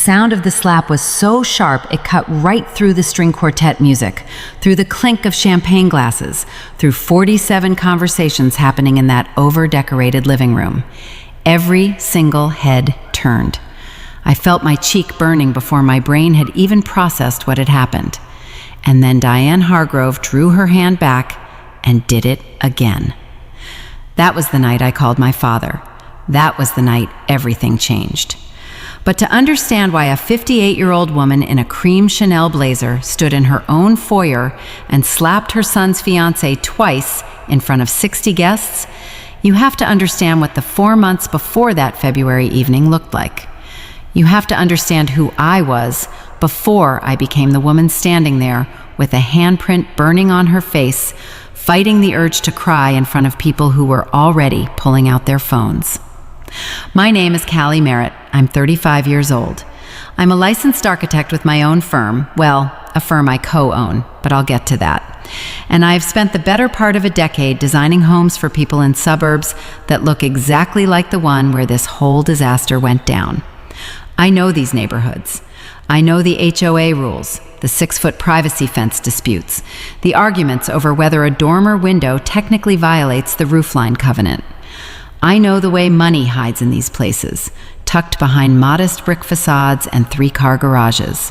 sound of the slap was so sharp it cut right through the string quartet music, through the clink of champagne glasses, through 47 conversations happening in that over-decorated living room. Every single head turned. I felt my cheek burning before my brain had even processed what had happened. And then Diane Hargrove drew her hand back and did it again. That was the night I called my father. That was the night everything changed. But to understand why a 58-year-old woman in a cream Chanel blazer stood in her own foyer and slapped her son's fiancé twice in front of 60 guests, you have to understand what the 4 months before that February evening looked like. You have to understand who I was before I became the woman standing there with a handprint burning on her face, fighting the urge to cry in front of people who were already pulling out their phones. My name is Callie Merritt. I'm 35 years old. I'm a licensed architect with my own firm, well, a firm I co-own, but I'll get to that. And I've spent the better part of a decade designing homes for people in suburbs that look exactly like the one where this whole disaster went down. I know these neighborhoods. I know the HOA rules, the 6-foot privacy fence disputes, the arguments over whether a dorm or window technically violates the roofline covenant. I know the way money hides in these places, tucked behind modest brick facades and 3-car garages.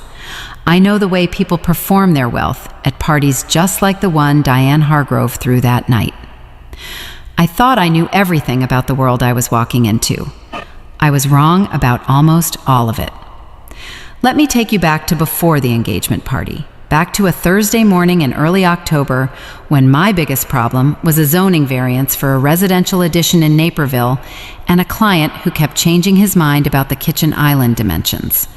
I know the way people perform their wealth at parties just like the one Diane Hargrove threw that night. I thought I knew everything about the world I was walking into. I was wrong about almost all of it. Let me take you back to before the engagement party, back to a Thursday morning in early October when my biggest problem was a zoning variance for a residential addition in Naperville and a client who kept changing his mind about the kitchen island dimensions.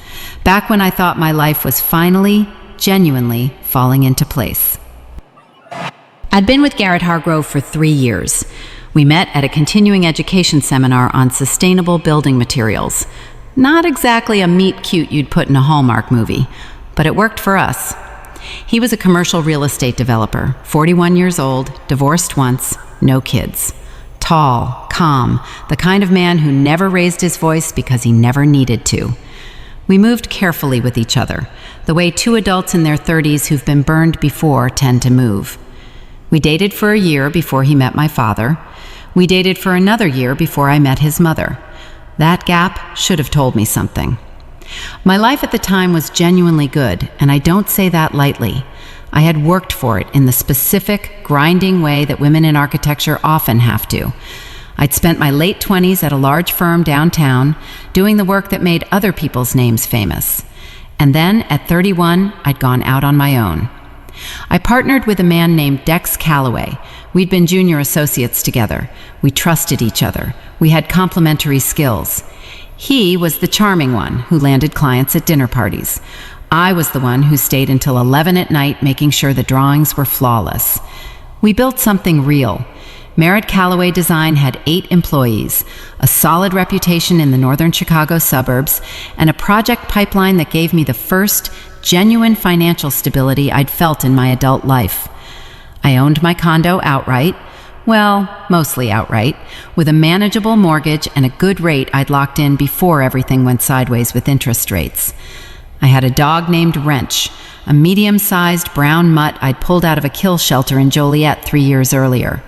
Back when I thought my life was finally, genuinely falling into place. I'd been with Garrett Hargrove for 3 years. We met at a continuing education seminar on sustainable building materials. Not exactly a meet cute you'd put in a Hallmark movie, but it worked for us. He was a commercial real estate developer, 41 years old, divorced once, no kids. Tall, calm, the kind of man who never raised his voice because he never needed to. We moved carefully with each other, the way 2 adults in their 30s who've been burned before tend to move. We dated for a year before he met my father. We dated for another year before I met his mother. That gap should have told me something. My life at the time was genuinely good, and I don't say that lightly. I had worked for it in the specific, grinding way that women in architecture often have to. I'd spent my late 20s at a large firm downtown, doing the work that made other people's names famous. And then, at 31, I'd gone out on my own. I partnered with a man named Dex Calloway. We'd been junior associates together. We trusted each other. We had complementary skills. He was the charming one who landed clients at dinner parties. I was the one who stayed until 11 at night making sure the drawings were flawless. We built something real. Merritt Calloway Design had 8 employees, a solid reputation in the northern Chicago suburbs, and a project pipeline that gave me the first genuine financial stability I'd felt in my adult life. I owned my condo outright, well, mostly outright, with a manageable mortgage and a good rate I'd locked in before everything went sideways with interest rates. I had a dog named Wrench, a medium-sized brown mutt I'd pulled out of a kill shelter in Joliet 3 years earlier.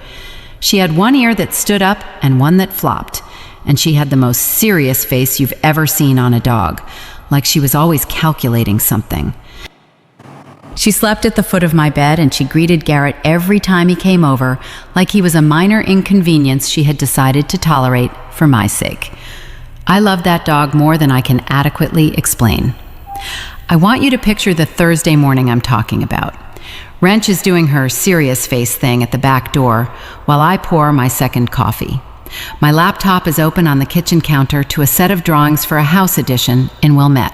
She had one ear that stood up and one that flopped, and she had the most serious face you've ever seen on a dog, like she was always calculating something. She slept at the foot of my bed, and she greeted Garrett every time he came over like he was a minor inconvenience she had decided to tolerate for my sake. I loved that dog more than I can adequately explain. I want you to picture the Thursday morning I'm talking about. Wrench is doing her serious face thing at the back door while I pour my second coffee. My laptop is open on the kitchen counter to a set of drawings for a house addition in Wilmette.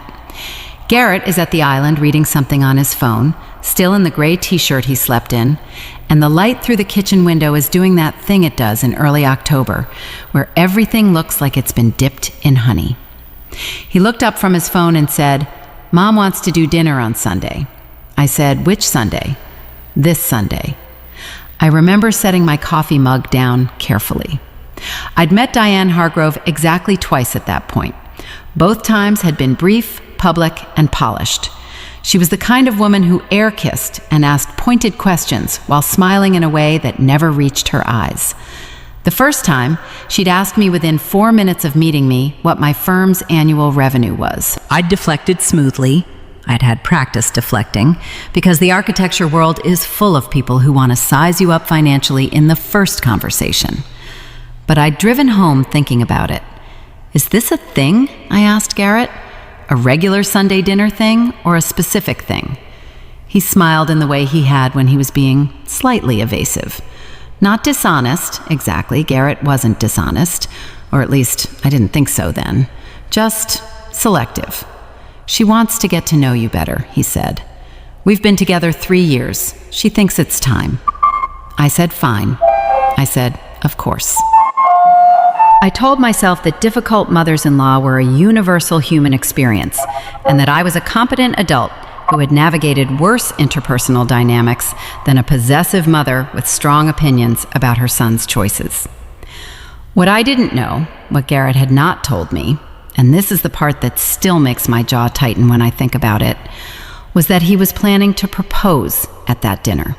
Garrett is at the island reading something on his phone, still in the gray t-shirt he slept in, and the light through the kitchen window is doing that thing it does in early October, where everything looks like it's been dipped in honey. He looked up from his phone and said, "Mom wants to do dinner on Sunday." I said, "Which Sunday?" "This Sunday." I remember setting my coffee mug down carefully. I'd met Diane Hargrove exactly twice at that point. Both times had been brief, public, and polished. She was the kind of woman who air-kissed and asked pointed questions while smiling in a way that never reached her eyes. The first time, she'd asked me within 4 minutes of meeting me what my firm's annual revenue was. I'd deflected smoothly. I'd had practice deflecting, because the architecture world is full of people who want to size you up financially in the first conversation. But I'd driven home thinking about it. Is this a thing? I asked Garrett. A regular Sunday dinner thing or a specific thing? He smiled in the way he had when he was being slightly evasive. Not dishonest, exactly. Garrett wasn't dishonest, or at least I didn't think so then. Just selective. She wants to get to know you better, he said. We've been together 3 years. She thinks it's time. I said, fine. I said, of course. I told myself that difficult mothers-in-law were a universal human experience, and that I was a competent adult who had navigated worse interpersonal dynamics than a possessive mother with strong opinions about her son's choices. What I didn't know, what Garrett had not told me, and this is the part that still makes my jaw tighten when I think about it, was that he was planning to propose at that dinner.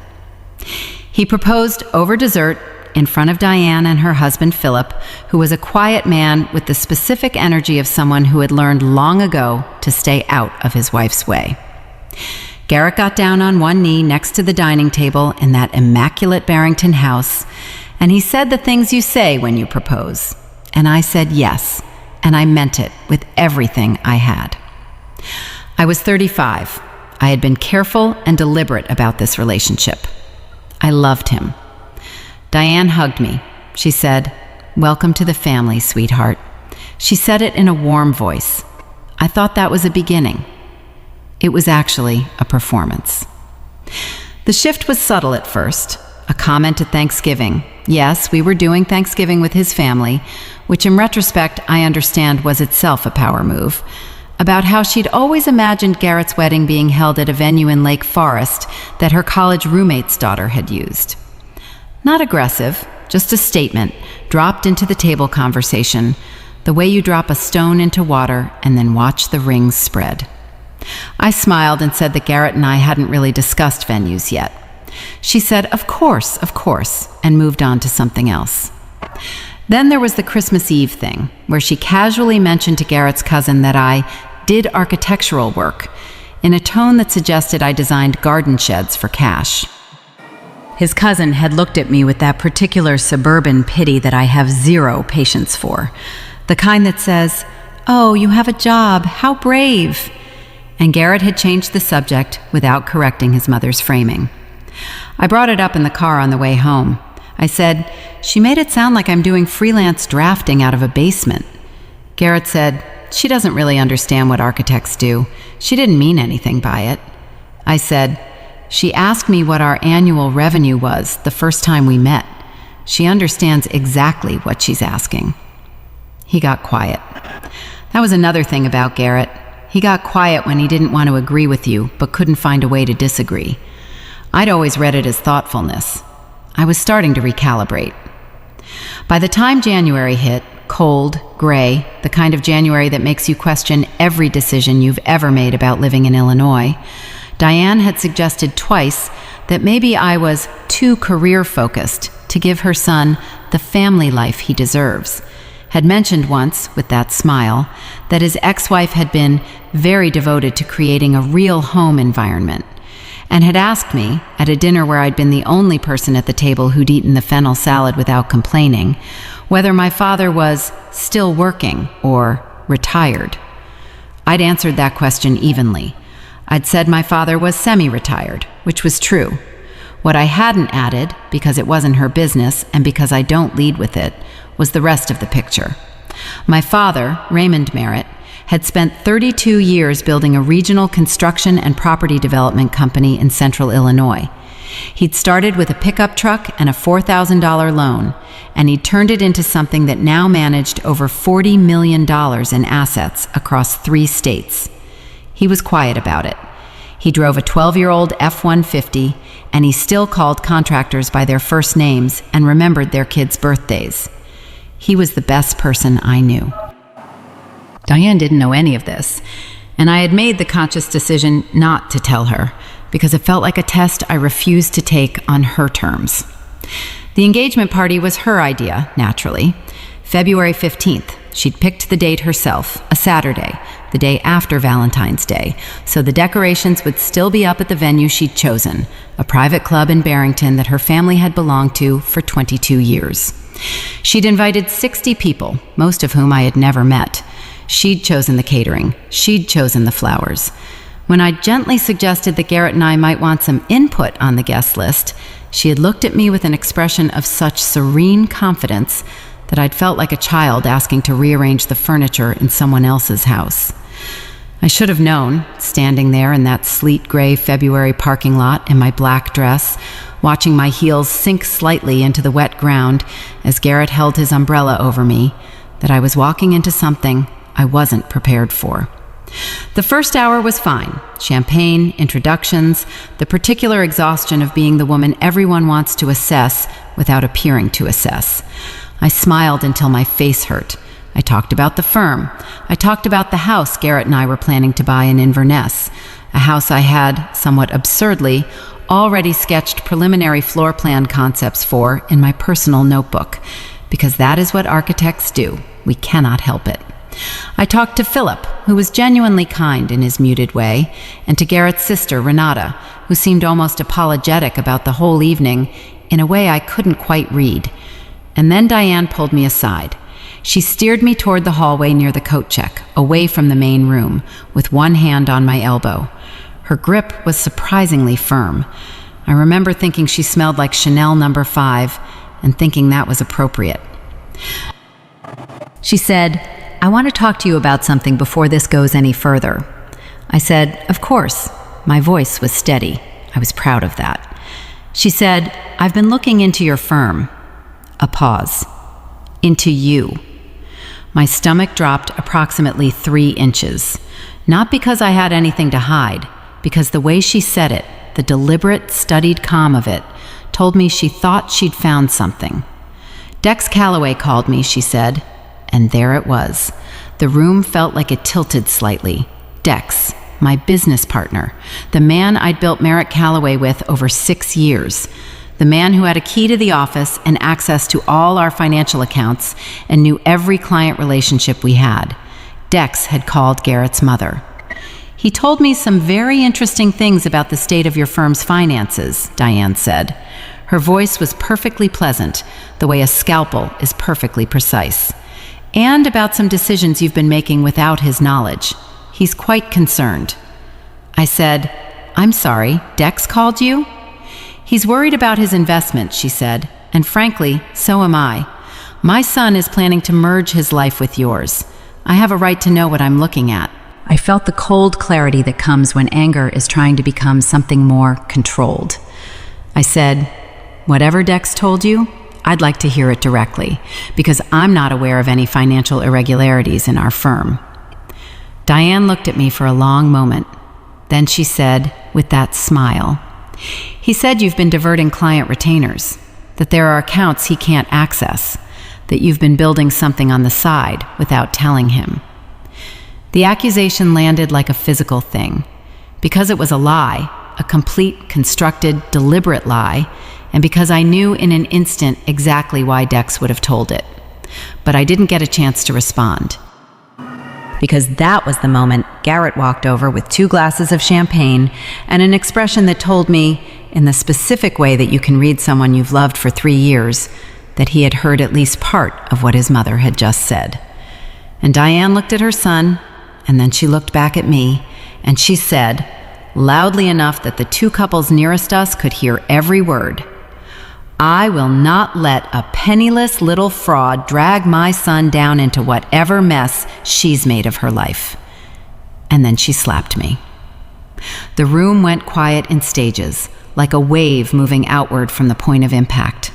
He proposed over dessert in front of Diane and her husband Philip, who was a quiet man with the specific energy of someone who had learned long ago to stay out of his wife's way. Garrett got down on one knee next to the dining table in that immaculate Barrington house, and he said the things you say when you propose. And I said yes, and I meant it with everything I had. I was 35. I had been careful and deliberate about this relationship. I loved him. Diane hugged me. She said, "Welcome to the family, sweetheart." She said it in a warm voice. I thought that was a beginning. It was actually a performance. The shift was subtle at first. A comment at Thanksgiving. Yes, we were doing Thanksgiving with his family, which in retrospect I understand was itself a power move, about how she'd always imagined Garrett's wedding being held at a venue in Lake Forest that her college roommate's daughter had used. Not aggressive, just a statement dropped into the table conversation, the way you drop a stone into water and then watch the rings spread. I smiled and said that Garrett and I hadn't really discussed venues yet. She said, of course, and moved on to something else. Then there was the Christmas Eve thing, where she casually mentioned to Garrett's cousin that I did architectural work, in a tone that suggested I designed garden sheds for cash. His cousin had looked at me with that particular suburban pity that I have zero patience for, the kind that says, "Oh, you have a job, how brave." And Garrett had changed the subject without correcting his mother's framing. I brought it up in the car on the way home. I said, "She made it sound like I'm doing freelance drafting out of a basement." Garrett said, "She doesn't really understand what architects do. She didn't mean anything by it." I said, "She asked me what our annual revenue was the first time we met. She understands exactly what she's asking." He got quiet. That was another thing about Garrett. He got quiet when he didn't want to agree with you, but couldn't find a way to disagree. I'd always read it as thoughtfulness. I was starting to recalibrate. By the time January hit, cold, gray, the kind of January that makes you question every decision you've ever made about living in Illinois, Diane had suggested twice that maybe I was too career-focused to give her son the family life he deserves. Had mentioned once, with that smile, that his ex-wife had been very devoted to creating a real home environment, and had asked me, at a dinner where I'd been the only person at the table who'd eaten the fennel salad without complaining, whether my father was still working or retired. I'd answered that question evenly. I'd said my father was semi-retired, which was true. What I hadn't added, because it wasn't her business and because I don't lead with it, was the rest of the picture. My father, Raymond Merritt, had spent 32 years building a regional construction and property development company in central Illinois. He'd started with a pickup truck and a $4,000 loan, and he'd turned it into something that now managed over $40 million in assets across 3 states. He was quiet about it. He drove a 12-year-old F-150, and he still called contractors by their first names and remembered their kids' birthdays. He was the best person I knew. Diane didn't know any of this, And I had made the conscious decision not to tell her, because it felt like a test I refused to take on her terms. The engagement party was her idea, naturally. February 15th. She'd picked the date herself, a Saturday, the day after Valentine's Day, so the decorations would still be up at the venue she'd chosen, a private club in Barrington that her family had belonged to for 22 years. She'd invited 60 people, most of whom I had never met. She'd chosen the catering. She'd chosen the flowers. When I gently suggested that Garrett and I might want some input on the guest list, she had looked at me with an expression of such serene confidence that I'd felt like a child asking to rearrange the furniture in someone else's house. I should have known, standing there in that sleet gray February parking lot in my black dress, watching my heels sink slightly into the wet ground as Garrett held his umbrella over me, that I was walking into something I wasn't prepared for. The first hour was fine. Champagne, introductions, the particular exhaustion of being the woman everyone wants to assess without appearing to assess. I smiled until my face hurt. I talked about the firm. I talked about the house Garrett and I were planning to buy in Inverness, a house I had, somewhat absurdly, already sketched preliminary floor plan concepts for in my personal notebook, because that is what architects do. We cannot help it. I talked to Philip, who was genuinely kind in his muted way, and to Garrett's sister, Renata, who seemed almost apologetic about the whole evening in a way I couldn't quite read. And then Diane pulled me aside. She steered me toward the hallway near the coat check, away from the main room, with one hand on my elbow. Her grip was surprisingly firm. I remember thinking she smelled like Chanel No. 5, and thinking that was appropriate. She said, "I want to talk to you about something before this goes any further." I said, "Of course." My voice was steady. I was proud of that. She said, "I've been looking into your firm." A pause. "Into you." My stomach dropped approximately 3 inches. Not because I had anything to hide, because the way she said it, the deliberate, studied calm of it, told me she thought she'd found something. "Dex Calloway called me," she said, and there it was. The room felt like it tilted slightly. Dex, my business partner, the man I'd built Merritt Calloway with over 6 years, the man who had a key to the office and access to all our financial accounts and knew every client relationship we had. Dex had called Garrett's mother. "He told me some very interesting things about the state of your firm's finances," Diane said. Her voice was perfectly pleasant, the way a scalpel is perfectly precise. "And about some decisions you've been making without his knowledge. He's quite concerned." I said, "I'm sorry, Dex called you?" "He's worried about his investment," she said, "and frankly, so am I. My son is planning to merge his life with yours. I have a right to know what I'm looking at." I felt the cold clarity that comes when anger is trying to become something more controlled. I said, "Whatever Dex told you, I'd like to hear it directly, because I'm not aware of any financial irregularities in our firm." Diane looked at me for a long moment. Then she said, with that smile, "He said you've been diverting client retainers, that there are accounts he can't access, that you've been building something on the side without telling him." The accusation landed like a physical thing. Because it was a lie, a complete, constructed, deliberate lie, and because I knew in an instant exactly why Dex would have told it. But I didn't get a chance to respond. Because that was the moment Garrett walked over with 2 glasses of champagne and an expression that told me, in the specific way that you can read someone you've loved for 3 years, that he had heard at least part of what his mother had just said. And Diane looked at her son, and then she looked back at me, and she said, loudly enough that the 2 couples nearest us could hear every word, "I will not let a penniless little fraud drag my son down into whatever mess she's made of her life." And then she slapped me. The room went quiet in stages, like a wave moving outward from the point of impact.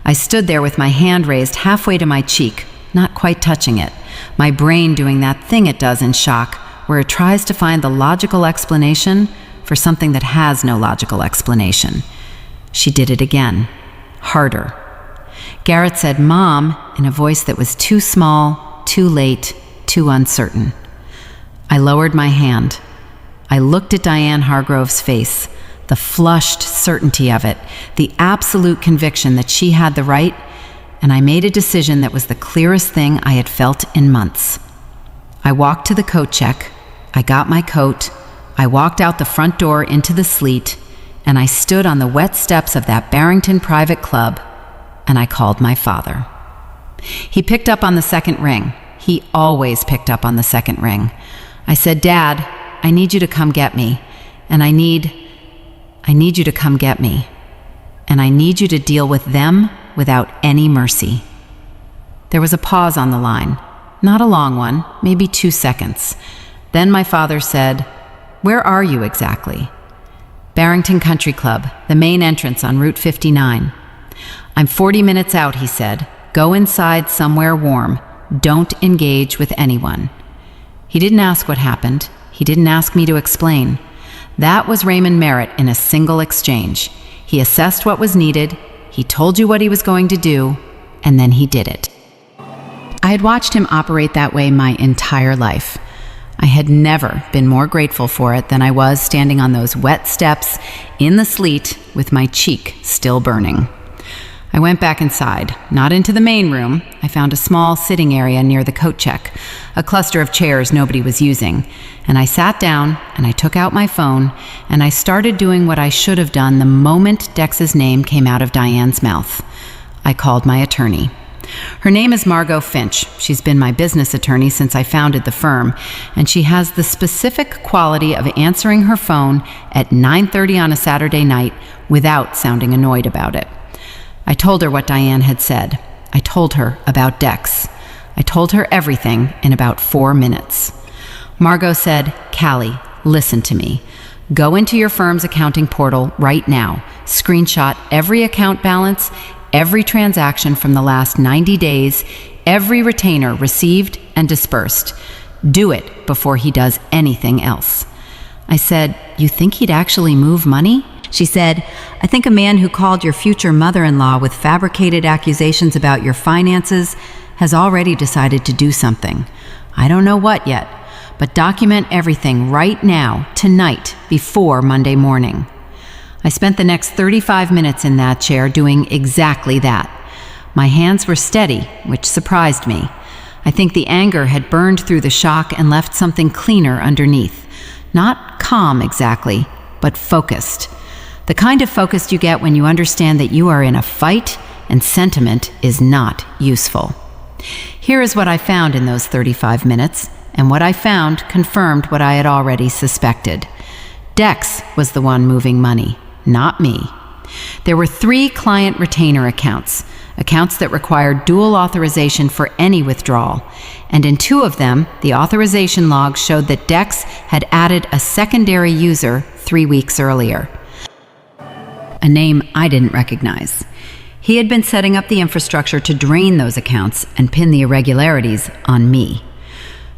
I stood there with my hand raised halfway to my cheek, not quite touching it, my brain doing that thing it does in shock, where it tries to find the logical explanation for something that has no logical explanation. She did it again, harder. Garrett said, "Mom," in a voice that was too small, too late, too uncertain. I lowered my hand. I looked at Diane Hargrove's face, the flushed certainty of it, the absolute conviction that she had the right, and I made a decision that was the clearest thing I had felt in months. I walked to the coat check, I got my coat, I walked out the front door into the sleet, and I stood on the wet steps of that Barrington private club, and I called my father. He picked up on the second ring. He always picked up on the second ring. I said, "Dad, I need you to come get me, and I need you to come get me, and I need you to deal with them without any mercy." There was a pause on the line, not a long one, maybe 2 seconds. Then my father said, "Where are you exactly?" "Barrington Country Club, the main entrance on Route 59. "I'm 40 minutes out," he said. "Go inside somewhere warm. Don't engage with anyone." He didn't ask what happened. He didn't ask me to explain. That was Raymond Merritt in a single exchange. He assessed what was needed, he told you what he was going to do, and then he did it. I had watched him operate that way my entire life. I had never been more grateful for it than I was standing on those wet steps in the sleet with my cheek still burning. I went back inside, not into the main room. I found a small sitting area near the coat check, a cluster of chairs nobody was using, and I sat down and I took out my phone and I started doing what I should have done the moment Dex's name came out of Diane's mouth. I called my attorney. Her name is Margot Finch. She's been my business attorney since I founded the firm, and she has the specific quality of answering her phone at 9:30 on a Saturday night without sounding annoyed about it. I told her what Diane had said. I told her about Dex. I told her everything in about 4 minutes. Margot said, "Callie, listen to me. Go into your firm's accounting portal right now. Screenshot every account balance, every transaction from the last 90 days, every retainer received and dispersed. Do it before he does anything else." I said, "You think he'd actually move money?" She said, "I think a man who called your future mother-in-law with fabricated accusations about your finances has already decided to do something. I don't know what yet, but document everything right now, tonight, before Monday morning." I spent the next 35 minutes in that chair doing exactly that. My hands were steady, which surprised me. I think the anger had burned through the shock and left something cleaner underneath. Not calm exactly, but focused. The kind of focus you get when you understand that you are in a fight and sentiment is not useful. Here is what I found in those 35 minutes, and what I found confirmed what I had already suspected. Dex was the one moving money, not me. There were 3 client retainer accounts that required dual authorization for any withdrawal, and in 2 of them, the authorization log showed that Dex had added a secondary user 3 weeks earlier. A name I didn't recognize. He had been setting up the infrastructure to drain those accounts and pin the irregularities on me.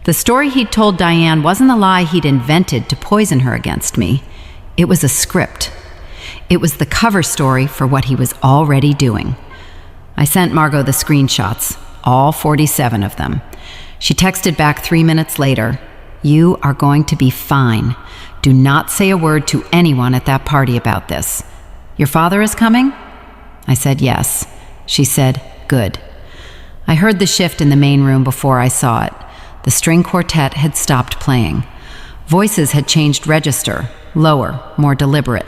The story he'd told Diane wasn't a lie he'd invented to poison her against me. It was a script. It was the cover story for what he was already doing. I sent Margot the screenshots, all 47 of them. She texted back 3 minutes later, "You are going to be fine. Do not say a word to anyone at that party about this. Your father is coming?" I said yes. She said, "Good." I heard the shift in the main room before I saw it. The string quartet had stopped playing. Voices had changed register, lower, more deliberate.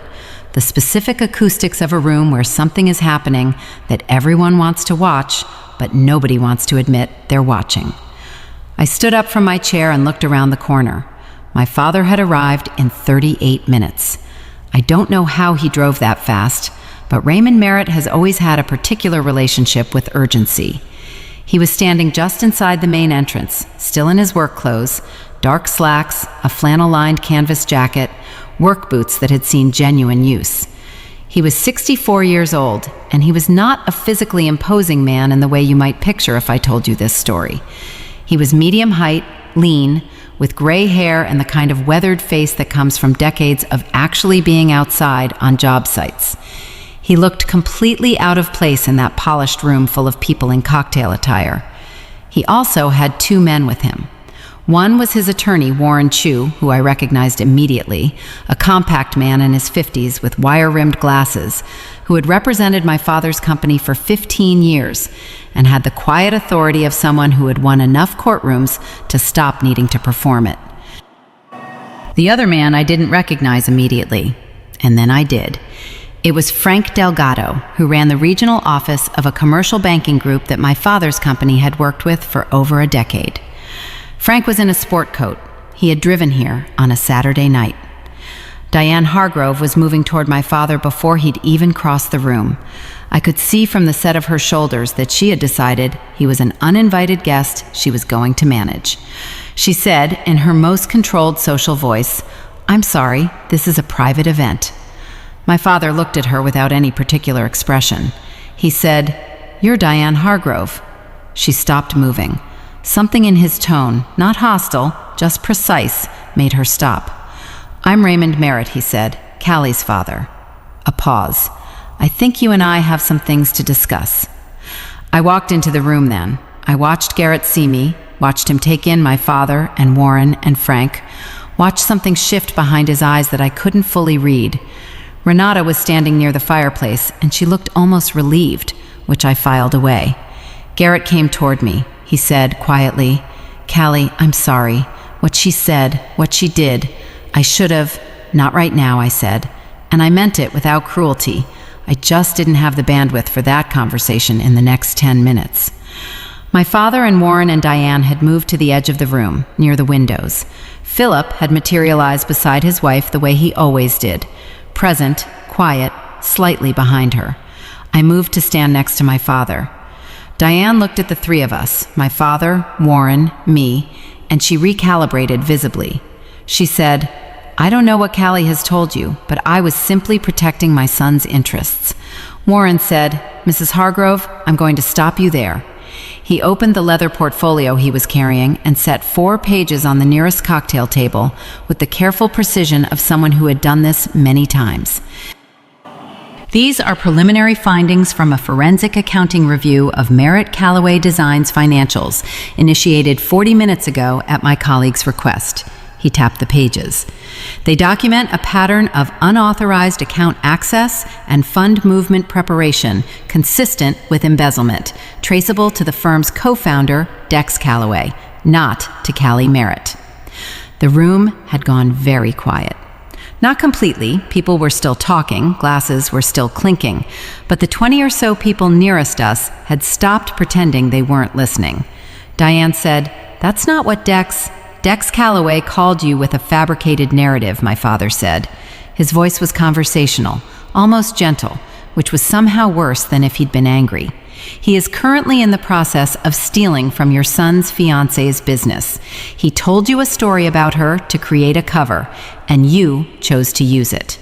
The specific acoustics of a room where something is happening that everyone wants to watch, but nobody wants to admit they're watching. I stood up from my chair and looked around the corner. My father had arrived in 38 minutes. I don't know how he drove that fast, but Raymond Merritt has always had a particular relationship with urgency. He was standing just inside the main entrance, still in his work clothes, dark slacks, a flannel-lined canvas jacket, work boots that had seen genuine use. He was 64 years old, and he was not a physically imposing man in the way you might picture if I told you this story. He was medium height, lean, with gray hair and the kind of weathered face that comes from decades of actually being outside on job sites. He looked completely out of place in that polished room full of people in cocktail attire. He also had 2 men with him. One was his attorney, Warren Chu, who I recognized immediately, a compact man in his 50s with wire-rimmed glasses, who had represented my father's company for 15 years and had the quiet authority of someone who had won enough courtrooms to stop needing to perform it. The other man I didn't recognize immediately, and then I did. It was Frank Delgado, who ran the regional office of a commercial banking group that my father's company had worked with for over a decade. Frank was in a sport coat. He had driven here on a Saturday night. Diane Hargrove was moving toward my father before he'd even crossed the room. I could see from the set of her shoulders that she had decided he was an uninvited guest she was going to manage. She said, in her most controlled social voice, "I'm sorry, this is a private event." My father looked at her without any particular expression. He said, "You're Diane Hargrove." She stopped moving. Something in his tone, not hostile, just precise, made her stop. "I'm Raymond Merritt," he said, "Callie's father." A pause. "I think you and I have some things to discuss." I walked into the room then. I watched Garrett see me, watched him take in my father and Warren and Frank, watched something shift behind his eyes that I couldn't fully read. Renata was standing near the fireplace, and she looked almost relieved, which I filed away. Garrett came toward me. He said quietly, "Callie, I'm sorry. What she said, what she did, I should have—" "Not right now," I said, and I meant it without cruelty. I just didn't have the bandwidth for that conversation in the next 10 minutes. My father and Warren and Diane had moved to the edge of the room, near the windows. Philip had materialized beside his wife the way he always did, present, quiet, slightly behind her. I moved to stand next to my father. Diane looked at the three of us, my father, Warren, me, and she recalibrated visibly. She said, "I don't know what Callie has told you, but I was simply protecting my son's interests." Warren said, "Mrs. Hargrove, I'm going to stop you there." He opened the leather portfolio he was carrying and set 4 pages on the nearest cocktail table with the careful precision of someone who had done this many times. These are preliminary findings from a forensic accounting review of Merritt Callaway Designs financials, initiated 40 minutes ago at my colleague's request. He tapped the pages. They document a pattern of unauthorized account access and fund movement preparation consistent with embezzlement, traceable to the firm's co-founder, Dex Callaway, not to Callie Merritt. The room had gone very quiet. Not completely, people were still talking, glasses were still clinking, but the 20 or so people nearest us had stopped pretending they weren't listening. Diane said, "That's not what Dex Callaway called you with a fabricated narrative," my father said. His voice was conversational, almost gentle, which was somehow worse than if he'd been angry. "He is currently in the process of stealing from your son's fiance's business. He told you a story about her to create a cover, and you chose to use it."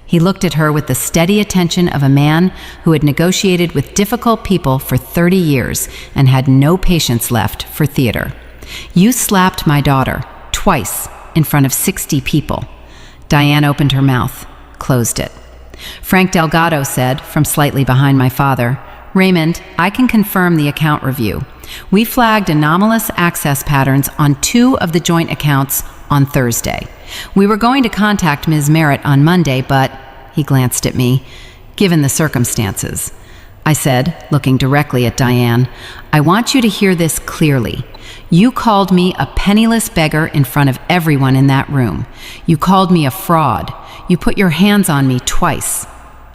He looked at her with the steady attention of a man who had negotiated with difficult people for 30 years and had no patience left for theater. "You slapped my daughter, twice, in front of 60 people." Diane opened her mouth, closed it. Frank Delgado said, from slightly behind my father, "Raymond, I can confirm the account review. We flagged anomalous access patterns on 2 of the joint accounts on Thursday. We were going to contact Ms. Merritt on Monday, but," he glanced at me, "given the circumstances." I said, looking directly at Diane, "I want you to hear this clearly. You called me a penniless beggar in front of everyone in that room. You called me a fraud. You put your hands on me twice."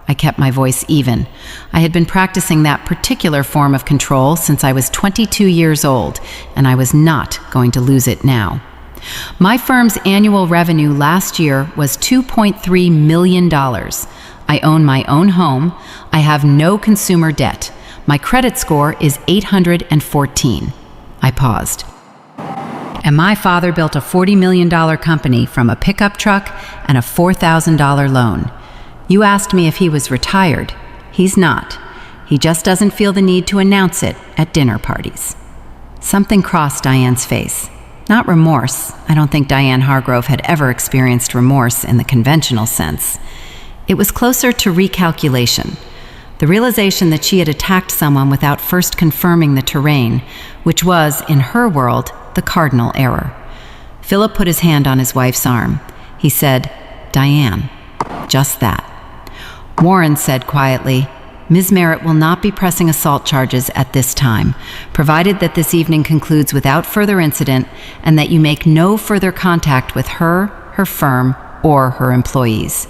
I kept my voice even. I had been practicing that particular form of control since I was 22 years old, and I was not going to lose it now. My firm's annual revenue last year was $2.3 million. I own my own home. I have no consumer debt. My credit score is 814. I paused. And my father built a $40 million company from a pickup truck and a $4,000 loan. You asked me if he was retired. He's not. He just doesn't feel the need to announce it at dinner parties. Something crossed Diane's face. Not remorse. I don't think Diane Hargrove had ever experienced remorse in the conventional sense. It was closer to recalculation. The realization that she had attacked someone without first confirming the terrain, which was, in her world, the cardinal error. Philip put his hand on his wife's arm. He said, "Diane." Just that. Warren said quietly, "Ms. Merritt will not be pressing assault charges at this time, provided that this evening concludes without further incident and that you make no further contact with her, her firm, or her employees."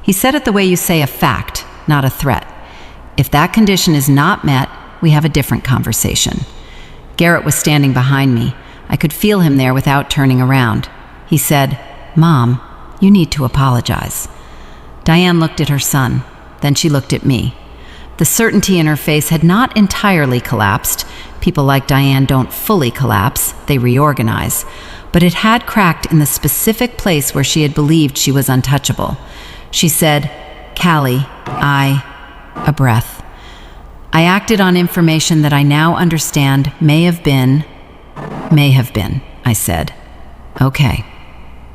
He said it the way you say a fact, not a threat. If that condition is not met, we have a different conversation. Garrett was standing behind me. I could feel him there without turning around. He said, "Mom, you need to apologize." Diane looked at her son. Then she looked at me. The certainty in her face had not entirely collapsed. People like Diane don't fully collapse, they reorganize. But it had cracked in the specific place where she had believed she was untouchable. She said, "Callie, a breath. I acted on information that I now understand may have been, I said. Okay.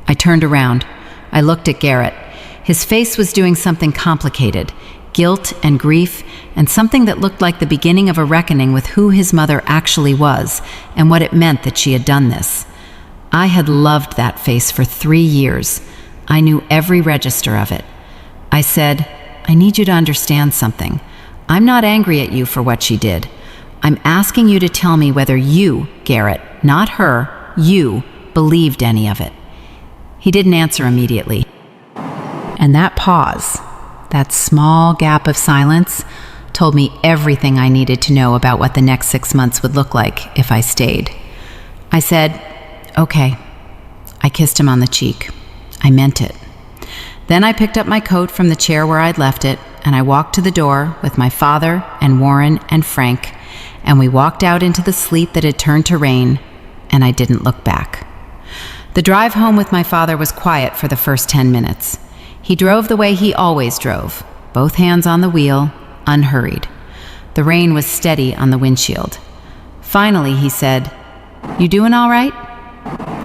I turned around. I looked at Garrett. His face was doing something complicated, guilt and grief, and something that looked like the beginning of a reckoning with who his mother actually was and what it meant that she had done this. I had loved that face for 3 years. I knew every register of it. I said, "I need you to understand something. I'm not angry at you for what she did. I'm asking you to tell me whether you, Garrett, not her, you, believed any of it." He didn't answer immediately. And that pause, that small gap of silence, told me everything I needed to know about what the next 6 months would look like if I stayed. I said, "Okay." I kissed him on the cheek. I meant it. Then I picked up my coat from the chair where I'd left it, and I walked to the door with my father and Warren and Frank, and we walked out into the sleet that had turned to rain, and I didn't look back. The drive home with my father was quiet for the first 10 minutes. He drove the way he always drove, both hands on the wheel, unhurried. The rain was steady on the windshield. Finally, he said, "You doing all right?"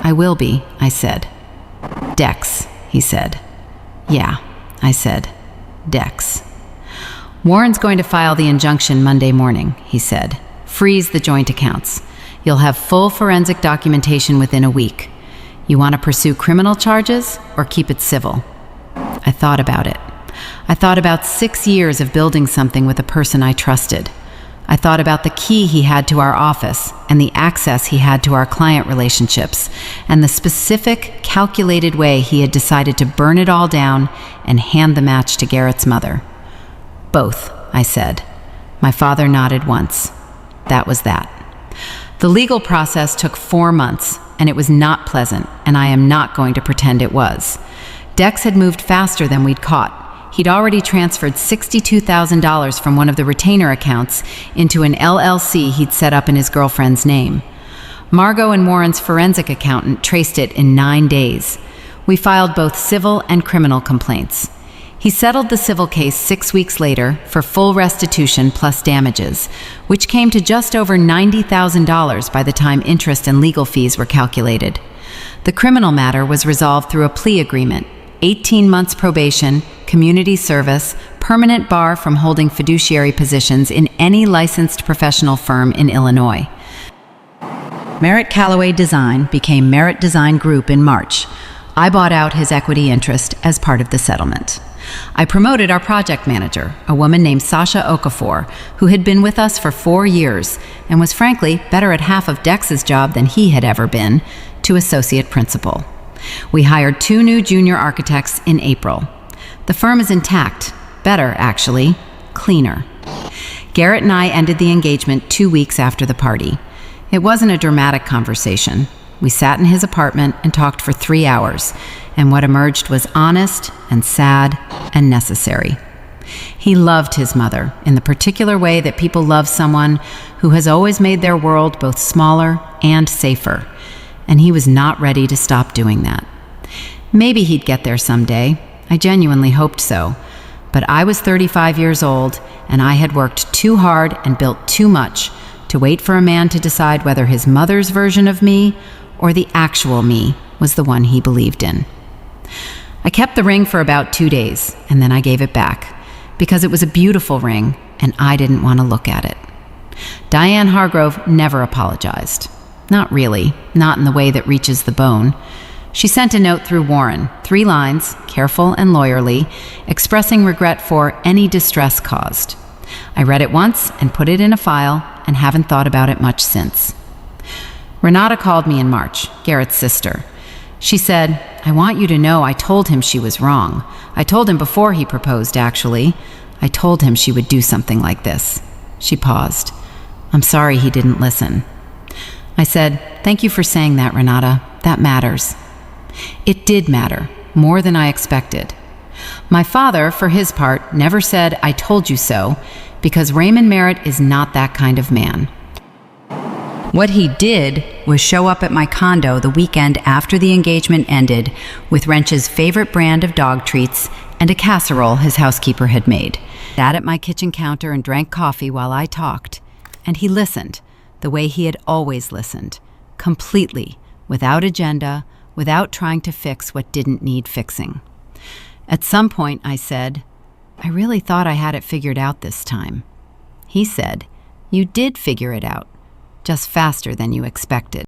"I will be," I said. "Dex," he said. "Yeah," I said. "Dex." "Warren's going to file the injunction Monday morning," he said. "Freeze the joint accounts. You'll have full forensic documentation within a week. You want to pursue criminal charges or keep it civil?" I thought about it. I thought about 6 years of building something with a person I trusted. I thought about the key he had to our office and the access he had to our client relationships and the specific, calculated way he had decided to burn it all down and hand the match to Garrett's mother. "Both," I said. My father nodded once. That was that. The legal process took 4 months, and it was not pleasant, and I am not going to pretend it was. Dex had moved faster than we'd caught. He'd already transferred $62,000 from one of the retainer accounts into an LLC he'd set up in his girlfriend's name. Margot and Warren's forensic accountant traced it in 9 days. We filed both civil and criminal complaints. He settled the civil case 6 weeks later for full restitution plus damages, which came to just over $90,000 by the time interest and legal fees were calculated. The criminal matter was resolved through a plea agreement, 18 months probation, community service, permanent bar from holding fiduciary positions in any licensed professional firm in Illinois. Merritt Callaway Design became Merritt Design Group in March. I bought out his equity interest as part of the settlement. I promoted our project manager, a woman named Sasha Okafor, who had been with us for 4 years and was frankly better at half of Dex's job than he had ever been, to associate principal. We hired 2 new junior architects in April. The firm is intact, better actually, cleaner. Garrett and I ended the engagement 2 weeks after the party. It wasn't a dramatic conversation. We sat in his apartment and talked for 3 hours, and what emerged was honest and sad and necessary. He loved his mother in the particular way that people love someone who has always made their world both smaller and safer, and he was not ready to stop doing that. Maybe he'd get there someday. I genuinely hoped so. But I was 35 years old, and I had worked too hard and built too much to wait for a man to decide whether his mother's version of me or the actual me was the one he believed in. I kept the ring for about 2 days, and then I gave it back, because it was a beautiful ring, and I didn't want to look at it. Diane Hargrove never apologized. Not really, not in the way that reaches the bone. She sent a note through Warren, 3 lines, careful and lawyerly, expressing regret for any distress caused. I read it once and put it in a file and haven't thought about it much since. Renata called me in March, Garrett's sister. She said, "I want you to know I told him she was wrong. I told him before he proposed, actually. I told him she would do something like this." She paused. "I'm sorry he didn't listen." I said, "Thank you for saying that, Renata. That matters." It did matter, more than I expected. My father, for his part, never said, "I told you so," because Raymond Merritt is not that kind of man. What he did was show up at my condo the weekend after the engagement ended with Wrench's favorite brand of dog treats and a casserole his housekeeper had made. Sat at my kitchen counter and drank coffee while I talked, and he listened the way he had always listened, completely, without agenda, without trying to fix what didn't need fixing. At some point, I said, "I really thought I had it figured out this time." He said, "You did figure it out, just faster than you expected."